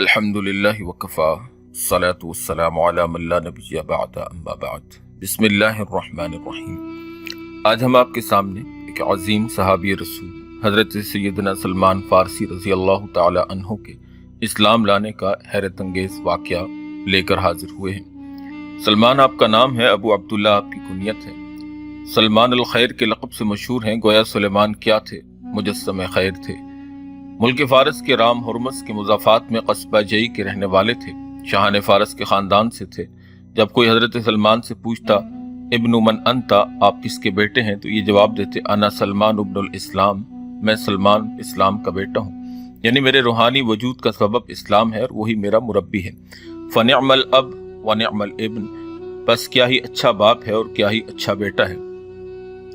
الحمدللہ وکفا الصلاۃ والسلام علی من لا نبی بعد اما بعد بسم اللہ الرحمن الرحیم۔ آج ہم آپ کے سامنے ایک عظیم صحابی رسول حضرت سیدنا سلمان فارسی رضی اللہ تعالی عنہ کے اسلام لانے کا حیرت انگیز واقعہ لے کر حاضر ہوئے ہیں۔ سلمان آپ کا نام ہے، ابو عبداللہ آپ کی کنیت ہے۔ سلمان الخیر کے لقب سے مشہور ہیں، گویا سلیمان کیا تھے؟ مجسم خیر تھے۔ ملک فارس کے رام ہرمز کے مضافات میں قصبہ جئی کے رہنے والے تھے، شاہان فارس کے خاندان سے تھے۔ جب کوئی حضرت سلمان سے پوچھتا ابن من انتا، آپ کس کے بیٹے ہیں، تو یہ جواب دیتے انا سلمان ابن الاسلام، میں سلمان اسلام کا بیٹا ہوں، یعنی میرے روحانی وجود کا سبب اسلام ہے اور وہی میرا مربی ہے۔ فنعم الاب ونعم الابن، بس کیا ہی اچھا باپ ہے اور کیا ہی اچھا بیٹا ہے۔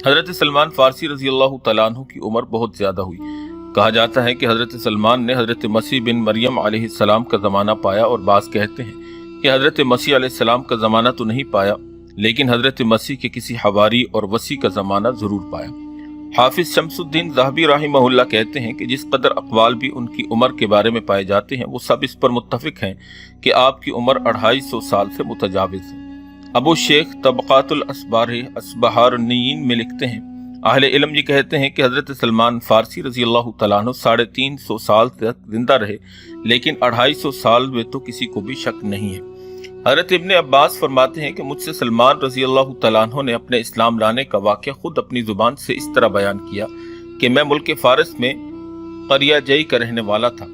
حضرت سلمان فارسی رضی اللہ تعالیٰ عنہ کی عمر بہت زیادہ ہوئی۔ کہا جاتا ہے کہ حضرت سلمان نے حضرت مسیح بن مریم علیہ السلام کا زمانہ پایا، اور بعض کہتے ہیں کہ حضرت مسیح علیہ السلام کا زمانہ تو نہیں پایا، لیکن حضرت مسیح کے کسی حواری اور وصی کا زمانہ ضرور پایا۔ حافظ شمس الدین ذہبی رحمہ اللہ کہتے ہیں کہ جس قدر اقوال بھی ان کی عمر کے بارے میں پائے جاتے ہیں، وہ سب اس پر متفق ہیں کہ آپ کی عمر 250 سال سے متجاوز ہے۔ ابو شیخ طبقات الاسبہارنیین میں لکھتے ہیں، اہل علم یہ کہتے ہیں کہ حضرت سلمان فارسی رضی اللہ تعالیٰ عنہ 350 سال تک زندہ رہے، لیکن 250 سال میں تو کسی کو بھی شک نہیں ہے۔ حضرت ابن عباس فرماتے ہیں کہ مجھ سے سلمان رضی اللہ تعالیٰ عنہ نے اپنے اسلام لانے کا واقعہ خود اپنی زبان سے اس طرح بیان کیا کہ میں ملک فارس میں قریہ جئی کا رہنے والا تھا۔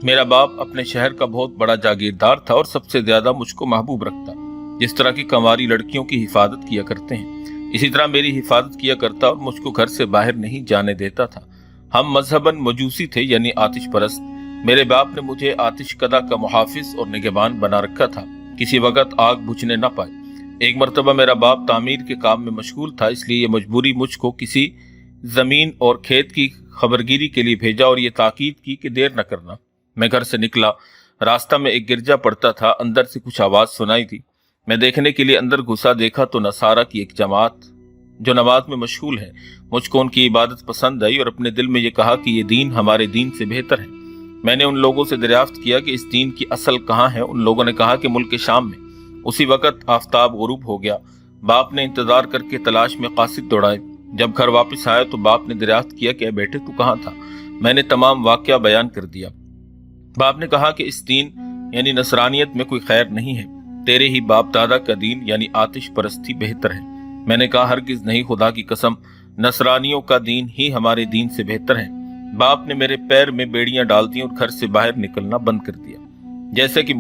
میرا باپ اپنے شہر کا بہت بڑا جاگیردار تھا اور سب سے زیادہ مجھ کو محبوب رکھتا، جس طرح کی کنواری لڑکیوں کی حفاظت کیا کرتے ہیں، اسی طرح میری حفاظت کیا کرتا اور مجھ کو گھر سے باہر نہیں جانے دیتا تھا۔ ہم مذہباً مجوسی تھے، یعنی آتش پرست۔ میرے باپ نے مجھے آتش کدہ کا محافظ اور نگہبان بنا رکھا تھا، کسی وقت آگ بجھنے نہ پائے۔ ایک مرتبہ میرا باپ تعمیر کے کام میں مشغول تھا، اس لیے یہ مجبوری مجھ کو کسی زمین اور کھیت کی خبرگیری کے لیے بھیجا اور یہ تاکید کی کہ دیر نہ کرنا۔ میں گھر سے نکلا، راستہ میں ایک گرجا پڑتا تھا، اندر سے کچھ آواز سنائی تھی۔ میں دیکھنے کے لیے اندر گھسا، دیکھا تو نصارہ کی ایک جماعت جو نماز میں مشغول ہے۔ مجھ کو ان کی عبادت پسند آئی اور اپنے دل میں یہ کہا کہ یہ دین ہمارے دین سے بہتر ہے۔ میں نے ان لوگوں سے دریافت کیا کہ اس دین کی اصل کہاں ہے۔ ان لوگوں نے کہا کہ ملک شام میں۔ اسی وقت آفتاب غروب ہو گیا۔ باپ نے انتظار کر کے تلاش میں قاصد دوڑائے۔ جب گھر واپس آیا تو باپ نے دریافت کیا کہ اے بیٹے تو کہاں تھا؟ میں نے تمام واقعہ بیان کر دیا۔ باپ نے کہا کہ اس دین یعنی نصرانیت میں کوئی خیر نہیں ہے، تیرے ہی باپ دادا کا دین یعنی آتش پرستی بہتر ہے۔ میں نے کہا ہرگز نہیں، خدا کی قسم، نصرانیوں کا دین ہی ہمارے دین سے بہتر ہے۔ باپ نے میرے پیر میں بیڑیاں ڈال دیں اور گھر سے باہر نکلنا بند کر دیا۔ جیسے کہ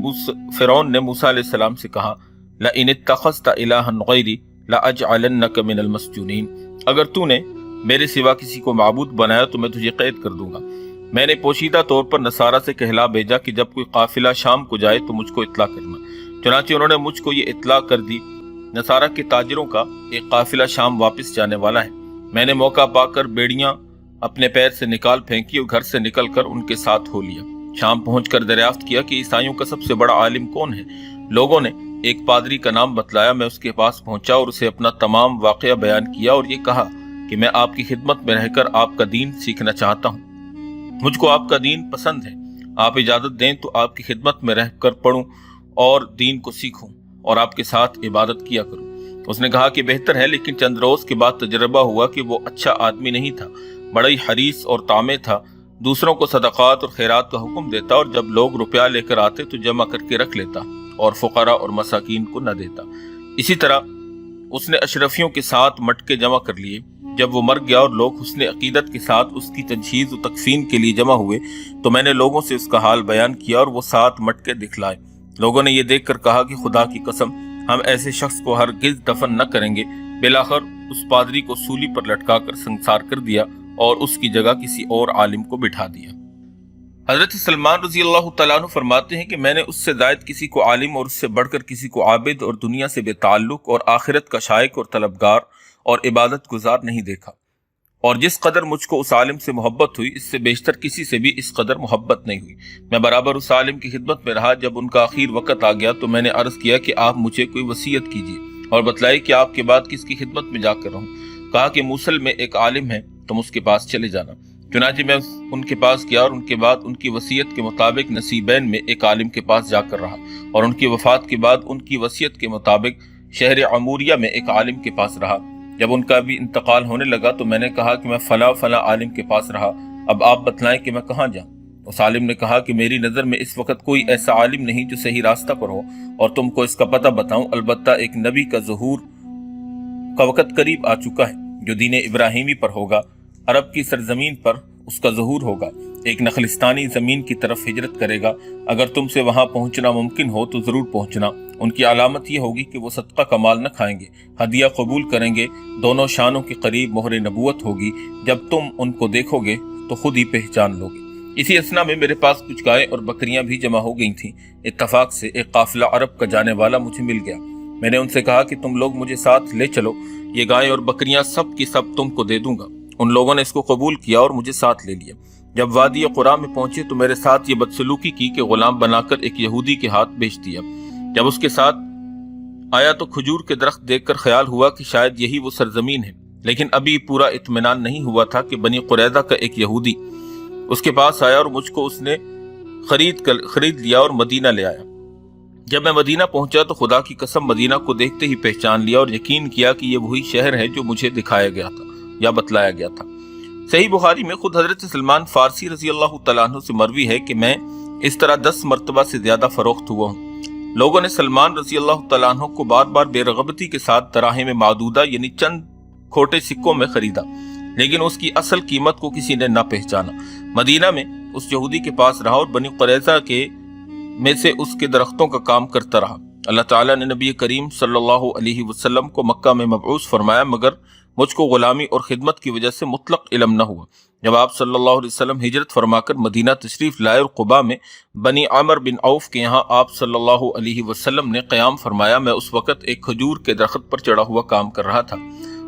فرعون نے موسیٰ علیہ السلام سے کہا لَإِنِ اتَّخَذْتَ إِلَٰهًا غَيْرِي لَأَجْعَلَنَّكَ مِنَ الْمَسْجُونِينَ، اگر تو نے میرے سوا کسی کو معبود بنایا تو میں تجھے قید کر دوں گا۔ میں نے پوشیدہ طور پر نصارہ سے کہلا بھیجا کہ جب کوئی قافلہ شام کو جائے تو مجھ کو اطلاع کرنا۔ چنانچہ انہوں نے مجھ کو یہ اطلاع کر دی، نصارہ کے تاجروں کا ایک قافلہ شام واپس جانے والا ہے۔ میں نے موقع پا کر بیڑیاں اپنے پیر سے نکال پھینکی اور گھر سے نکل کر ان کے ساتھ ہو لیا۔ شام پہنچ کر دریافت کیا کہ عیسائیوں کا سب سے بڑا عالم کون ہے؟ لوگوں نے ایک پادری کا نام بتلایا۔ میں اس کے پاس پہنچا اور اسے اپنا تمام واقعہ بیان کیا اور یہ کہا کہ میں آپ کی خدمت میں رہ کر آپ کا دین سیکھنا چاہتا ہوں۔ مجھ کو آپ کا دین پسند ہے، آپ اجازت دیں تو آپ کی خدمت میں رہ کر پڑھوں اور دین کو سیکھوں اور آپ کے ساتھ عبادت کیا کروں۔ اس نے کہا کہ بہتر ہے، لیکن چند روز کے بعد تجربہ ہوا کہ وہ اچھا آدمی نہیں تھا، بڑا ہی حریص اور طامع تھا، دوسروں کو صدقات اور خیرات کا حکم دیتا اور جب لوگ روپیہ لے کر آتے تو جمع کر کے رکھ لیتا اور فقراء اور مساکین کو نہ دیتا۔ اسی طرح اس نے اشرفیوں کے ساتھ مٹکے جمع کر لیے۔ جب وہ مر گیا اور لوگ حسن عقیدت کے ساتھ اس کی تجہیز و تکفین کے لیے جمع ہوئے تو میں نے لوگوں سے اس کا حال بیان کیا اور وہ 7 مٹکے دکھلائے۔ لوگوں نے یہ دیکھ کر کہا کہ خدا کی قسم، ہم ایسے شخص کو ہرگز دفن نہ کریں گے۔ بالآخر اس پادری کو سولی پر لٹکا کر سنسار کر دیا اور اس کی جگہ کسی اور عالم کو بٹھا دیا۔ حضرت سلمان رضی اللہ تعالیٰ عنہ فرماتے ہیں کہ میں نے اس سے زائد کسی کو عالم اور اس سے بڑھ کر کسی کو عابد اور دنیا سے بے تعلق اور آخرت کا شائق اور طلبگار اور عبادت گزار نہیں دیکھا، اور جس قدر مجھ کو اس عالم سے محبت ہوئی اس سے بیشتر کسی سے بھی اس قدر محبت نہیں ہوئی۔ میں برابر اس عالم کی خدمت میں رہا۔ جب ان کا آخر وقت آ گیا تو میں نے عرض کیا کہ آپ مجھے کوئی وصیت کیجیے اور بتلائے کہ آپ کے بعد کس کی خدمت میں جا کر رہوں۔ کہا کہ موصل میں ایک عالم ہے، تم اس کے پاس چلے جانا۔ چنانچہ میں ان کے پاس گیا اور ان کے بعد ان کی وصیت کے مطابق نصیبین میں ایک عالم کے پاس جا کر رہا، اور ان کی وفات کے بعد ان کی وصیت کے مطابق شہر عموریہ میں ایک عالم کے پاس رہا۔ جب ان کا بھی انتقال ہونے لگا تو میں نے کہا کہ میں فلاں فلاں عالم کے پاس رہا، اب آپ بتلائیں کہ میں کہاں جاؤں؟ اس عالم نے کہا کہ میری نظر میں اس وقت کوئی ایسا عالم نہیں جو صحیح راستہ پر ہو اور تم کو اس کا پتہ بتاؤں، البتہ ایک نبی کا ظہور کا وقت قریب آ چکا ہے جو دین ابراہیمی پر ہوگا، عرب کی سرزمین پر اس کا ظہور ہوگا، ایک نخلستانی زمین کی طرف ہجرت کرے گا، اگر تم سے وہاں پہنچنا ممکن ہو تو ضرور پہنچنا۔ ان کی علامت یہ ہوگی کہ وہ صدقہ کا مال نہ کھائیں گے، ہدیہ قبول کریں گے، دونوں شانوں کے قریب مہر نبوت ہوگی، جب تم ان کو دیکھو گے تو خود ہی پہچان لو گے۔ اسی اثنا میں میرے پاس کچھ گائے اور بکریاں بھی جمع ہو گئی تھیں۔ اتفاق سے ایک قافلہ عرب کا جانے والا مجھے مل گیا۔ میں نے ان سے کہا کہ تم لوگ مجھے ساتھ لے چلو، یہ گائے اور بکریاں سب کی سب تم کو دے دوں گا۔ ان لوگوں نے اس کو قبول کیا اور مجھے ساتھ لے لیا۔ جب وادی قرا میں پہنچے تو میرے ساتھ یہ بدسلوکی کی کہ غلام بنا کر ایک یہودی کے ہاتھ بیچ دیا۔ جب اس کے ساتھ آیا تو کھجور کے درخت دیکھ کر خیال ہوا کہ شاید یہی وہ سرزمین ہے، لیکن ابھی پورا اطمینان نہیں ہوا تھا کہ بنی قریظہ کا ایک یہودی اس کے پاس آیا اور مجھ کو اس نے خرید لیا اور مدینہ لے آیا۔ جب میں مدینہ پہنچا تو خدا کی قسم مدینہ کو دیکھتے ہی پہچان لیا اور یقین کیا کہ یہ وہی شہر ہے جو مجھے دکھایا گیا تھا یا بتلایا گیا تھا۔ صحیح بخاری میں خود حضرت سلمان فارسی رضی اللہ تعالیٰ عنہ سے مروی ہے کہ میں اس طرح 10 مرتبہ سے زیادہ فروخت ہوا ہوں۔ لوگوں نے سلمان رضی اللہ تعالیٰ عنہ کو بار بار بے رغبتی کے ساتھ دراہم معدودہ یعنی چند کھوٹے سکوں میں خریدا، لیکن اس کی اصل قیمت کو کسی نے نہ پہچانا۔ مدینہ میں اس یہودی کے پاس رہا اور بنی قریظہ کے میں سے اس کے درختوں کا کام کرتا رہا۔ اللہ تعالیٰ نے نبی کریم صلی اللہ علیہ وسلم کو مکہ میں مبعوث فرمایا، مگر مجھ کو غلامی اور خدمت کی وجہ سے مطلق علم نہ ہوا۔ جب آپ صلی اللہ علیہ وسلم ہجرت فرما کر مدینہ تشریف لائے اور قباء میں بنی عامر بن عوف کے یہاں آپ صلی اللہ علیہ وسلم نے قیام فرمایا، میں اس وقت ایک کھجور کے درخت پر چڑھا ہوا کام کر رہا تھا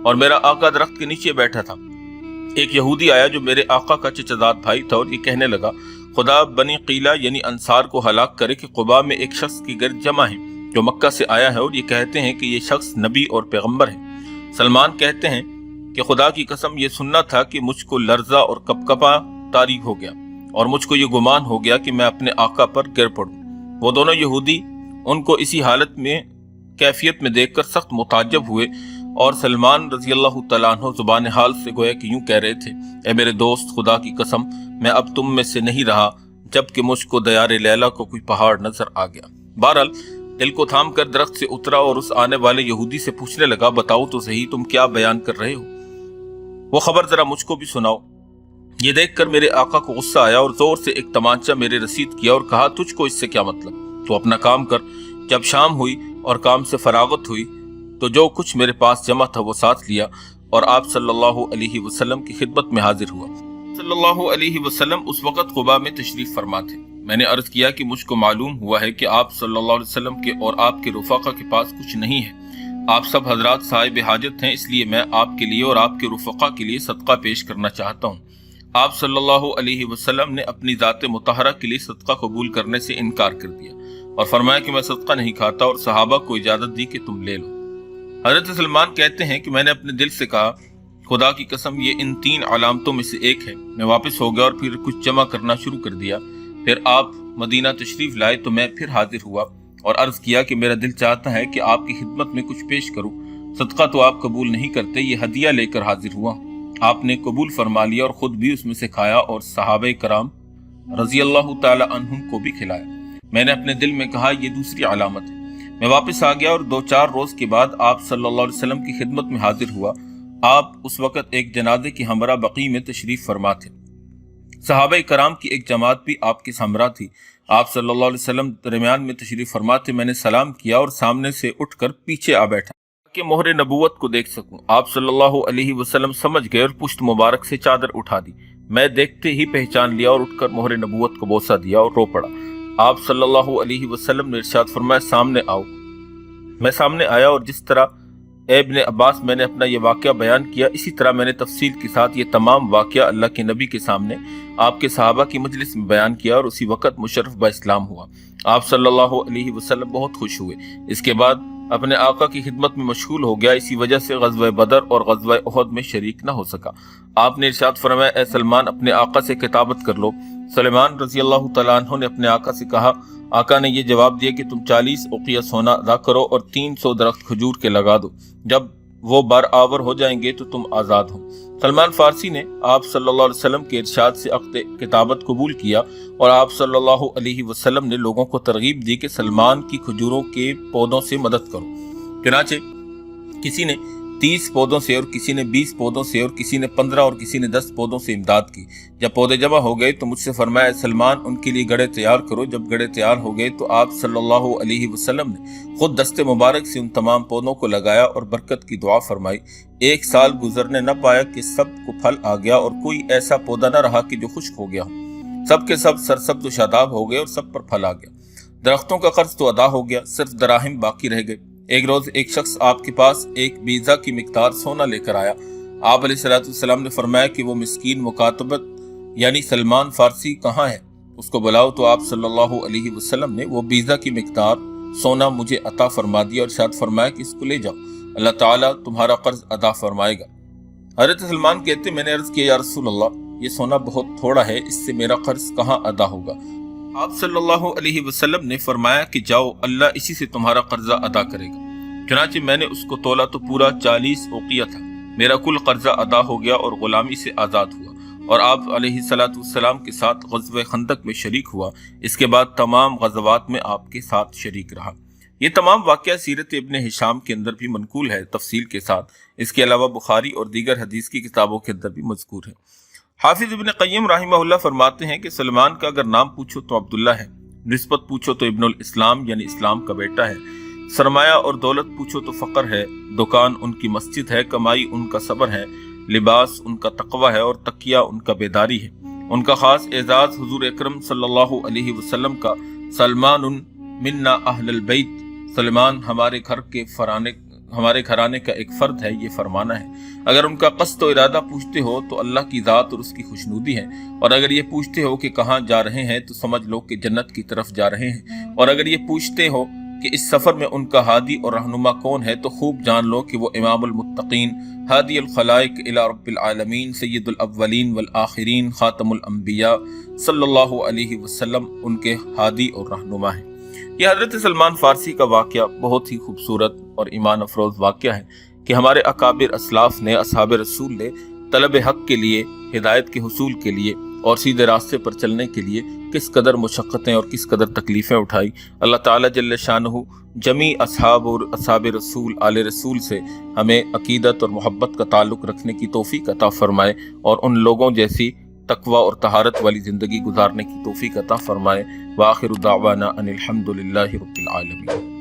اور میرا آقا درخت کے نیچے بیٹھا تھا۔ ایک یہودی آیا جو میرے آقا کا چچا زاد بھائی تھا اور یہ کہنے لگا، خدا بنی قیلہ یعنی انصار کو ہلاک کرے کہ قباء میں ایک شخص کی گرد جمع ہے جو مکہ سے آیا ہے اور یہ کہتے ہیں کہ یہ شخص نبی اور پیغمبر ہے۔ سلمان کہتے ہیں کہ خدا کی قسم یہ سننا تھا کہ مجھ کو لرزہ اور کپکپا طاری ہو گیا اور مجھ کو یہ گمان ہو گیا کہ میں اپنے آقا پر گر پڑوں۔ وہ دونوں یہودی ان کو اسی حالت میں کیفیت میں دیکھ کر سخت متعجب ہوئے اور سلمان رضی اللہ تعالیٰ عنہ زبان حال سے گویا کہ یوں کہہ رہے تھے، اے میرے دوست، خدا کی قسم میں اب تم میں سے نہیں رہا جب کہ مجھ کو دیار لیلا کو کوئی پہاڑ نظر آ گیا۔ بہرحال دل کو تھام کر درخت سے اترا اور اس آنے والے یہودی سے پوچھنے لگا، بتاؤ تو صحیح تم کیا بیان کر رہے ہو؟ وہ خبر ذرا مجھ کو بھی سناؤ۔ یہ دیکھ کر میرے آقا کو غصہ آیا اور زور سے ایک تمانچہ میرے رسید کیا اور کہا، تجھ کو اس سے کیا مطلب؟ تو اپنا کام کر۔ جب شام ہوئی اور کام سے فراغت ہوئی تو جو کچھ میرے پاس جمع تھا وہ ساتھ لیا اور آپ صلی اللہ علیہ وسلم کی خدمت میں حاضر ہوا۔ صلی اللہ علیہ وسلم اس وقت قباء میں تشریف فرما تھے۔ میں نے عرض کیا کہ مجھ کو معلوم ہوا ہے کہ آپ صلی اللہ علیہ وسلم کے اور آپ کے رفقا کے پاس کچھ نہیں ہے، آپ سب حضرات صاحب حاجت ہیں، اس لیے میں آپ کے لیے اور آپ کے رفقا کے لیے صدقہ پیش کرنا چاہتا ہوں۔ آپ صلی اللہ علیہ وسلم نے اپنی ذات مطہرہ کے لیے صدقہ قبول کرنے سے انکار کر دیا اور فرمایا کہ میں صدقہ نہیں کھاتا اور صحابہ کو اجازت دی کہ تم لے لو۔ حضرت سلمان کہتے ہیں کہ میں نے اپنے دل سے کہا، خدا کی قسم یہ ان 3 علامتوں میں سے ایک ہے۔ میں واپس ہو گیا اور پھر کچھ جمع کرنا شروع کر دیا۔ پھر آپ مدینہ تشریف لائے تو میں پھر حاضر ہوا اور عرض کیا کہ میرا دل چاہتا ہے کہ آپ کی خدمت میں کچھ پیش کروں۔ صدقہ تو آپ قبول نہیں کرتے، یہ ہدیہ لے کر حاضر ہوا۔ آپ نے قبول فرما لیا اور خود بھی اس میں سے کھایا اور صحابہ کرام رضی اللہ تعالی عنہم کو بھی کھلایا۔ میں نے اپنے دل میں کہا یہ دوسری علامت ہے۔ میں واپس آ گیا اور 2-4 روز کے بعد آپ صلی اللہ علیہ وسلم کی خدمت میں حاضر ہوا۔ آپ اس وقت ایک جنازے کی ہمراہ بقیع میں تشریف فرما تھے۔ صحابہ کرام کی ایک جماعت بھی آپ کے ہمراہ تھی۔ آپ صلی اللہ علیہ وسلم درمیان میں تشریف فرما تھے۔ میں نے سلام کیا اور سامنے سے اٹھ کر پیچھے آ بیٹھا کہ مہر نبوت کو دیکھ سکوں۔ آپ صلی اللہ علیہ وسلم سمجھ گئے اور پشت مبارک سے چادر اٹھا دی۔ میں دیکھتے ہی پہچان لیا اور اٹھ کر مہر نبوت کو بوسہ دیا اور رو پڑا۔ آپ صلی اللہ علیہ وسلم نے ارشاد فرمایا، سامنے آؤ۔ میں سامنے آیا اور جس طرح اے ابن عباس میں نے اپنا یہ واقعہ بیان کیا، اسی طرح میں نے تفصیل کے ساتھ یہ تمام واقعہ اللہ کے نبی کے سامنے آپ کے صحابہ کی مجلس میں بیان کیا، اور اسی وقت مشرف با اسلام ہوا۔ آپ صلی اللہ علیہ وسلم بہت خوش ہوئے، اس کے بعد اپنے آقا کی خدمت میں مشغول ہو گیا، اسی وجہ سے غزوہ بدر اور غزوہ احد میں شریک نہ ہو سکا۔ آپ نے ارشاد فرمایا، اے سلمان اپنے آقا سے خطابت کر لو۔ سلمان رضی اللہ تعالیٰ عنہ نے اپنے آقا سے کہا، آقا نے یہ جواب دیا کہ تم 40 اوقیہ سونا ادا کرو اور 300 درخت کھجور کے لگا دو، جب وہ برآور ہو جائیں گے تو تم آزاد ہو۔ سلمان فارسی نے آپ صلی اللہ علیہ وسلم کے ارشاد سے عقد کتابت قبول کیا، اور آپ صلی اللہ علیہ وسلم نے لوگوں کو ترغیب دی کہ سلمان کی کھجوروں کے پودوں سے مدد کرو۔ چنانچہ کسی نے 30 پودوں سے، اور کسی نے 20 پودوں سے، اور کسی نے 15 اور کسی نے 10 پودوں سے امداد کی۔ جب پودے جمع ہو گئے تو مجھ سے فرمایا، سلمان ان کے لیے گڑھے تیار کرو۔ جب گڑھے تیار ہو گئے تو آپ صلی اللہ علیہ وسلم نے خود دست مبارک سے ان تمام پودوں کو لگایا اور برکت کی دعا فرمائی۔ 1 سال گزرنے نہ پایا کہ سب کو پھل آ گیا، اور کوئی ایسا پودا نہ رہا کہ جو خشک ہو گیا ہو۔ سب کے سب سرسبز و شاداب ہو گئے اور سب پر پھل آ گیا۔ درختوں کا قرض تو ادا ہو گیا، صرف دراہم باقی رہ گئے۔ ایک روز ایک شخص آپ کے پاس ایک بیضہ کی مقدار سونا لے کر آیا۔ آپ علیہ السلام نے فرمایا کہ وہ مسکین مکاتبت یعنی سلمان فارسی کہاں ہے؟ اس کو بلاؤ۔ تو آپ صلی اللہ علیہ وسلم نے وہ بیضہ کی مقدار سونا مجھے عطا فرما دیا، اور ارشاد فرمایا کہ اس کو لے جاؤ، اللہ تعالیٰ تمہارا قرض ادا فرمائے گا۔ حضرت سلمان کہتے، میں نے عرض کیا، یا رسول اللہ، یہ سونا بہت تھوڑا ہے، اس سے میرا قرض کہاں ادا ہوگا؟ آپ صلی اللہ علیہ وسلم نے فرمایا کہ جاؤ، اللہ اسی سے تمہارا قرضہ ادا کرے گا۔ چنانچہ میں نے اس کو تولا تو پورا 40 اوقیہ تھا۔ میرا کل قرضہ ادا ہو گیا اور غلامی سے آزاد ہوا، اور آپ علیہ السلام کے ساتھ غزوہ خندق میں شریک ہوا۔ اس کے بعد تمام غزوات میں آپ کے ساتھ شریک رہا۔ یہ تمام واقعہ سیرت ابن ہشام کے اندر بھی منقول ہے تفصیل کے ساتھ، اس کے علاوہ بخاری اور دیگر حدیث کی کتابوں کے اندر بھی مذکور ہے۔ حافظ ابن قیم رحمہ اللہ فرماتے ہیں کہ سلمان کا اگر نام پوچھو تو عبداللہ ہے، نسبت پوچھو تو ابن الاسلام یعنی اسلام کا بیٹا ہے، سرمایہ اور دولت پوچھو تو فقر ہے، دکان ان کی مسجد ہے، کمائی ان کا صبر ہے، لباس ان کا تقوی ہے، اور تقیہ ان کا بیداری ہے۔ ان کا خاص اعزاز حضور اکرم صلی اللہ علیہ وسلم کا سلمان منا اہل البیت، سلمان ہمارے گھرانے کا ایک فرد ہے، یہ فرمانا ہے۔ اگر ان کا قصد و ارادہ پوچھتے ہو تو اللہ کی ذات اور اس کی خوشنودی ہے، اور اگر یہ پوچھتے ہو کہ کہاں جا رہے ہیں تو سمجھ لو کہ جنت کی طرف جا رہے ہیں، اور اگر یہ پوچھتے ہو کہ اس سفر میں ان کا ہادی اور رہنما کون ہے تو خوب جان لو کہ وہ امام المتقین، ہادی الخلائق الی رب العالمین، سید الاولین والآخرین، خاتم الانبیاء صلی اللہ علیہ وسلم ان کے ہادی اور رہنما ہیں۔ یہ حضرت سلمان فارسی کا واقعہ بہت ہی خوبصورت اور ایمان افروز واقعہ ہے کہ ہمارے اکابر اسلاف نے، اصحاب رسول نے طلب حق کے لیے، ہدایت کے حصول کے لیے اور سیدھے راستے پر چلنے کے لیے کس قدر مشقتیں اور کس قدر تکلیفیں اٹھائی۔ اللہ تعالیٰ جل شانہ جمیع اصحاب اور اصحاب رسول، آل رسول سے ہمیں عقیدت اور محبت کا تعلق رکھنے کی توفیق عطا فرمائے، اور ان لوگوں جیسی تقوی اور طہارت والی زندگی گزارنے کی توفیق عطا فرمائے۔ وآخر دعوانا ان الحمد للہ رب العالمین۔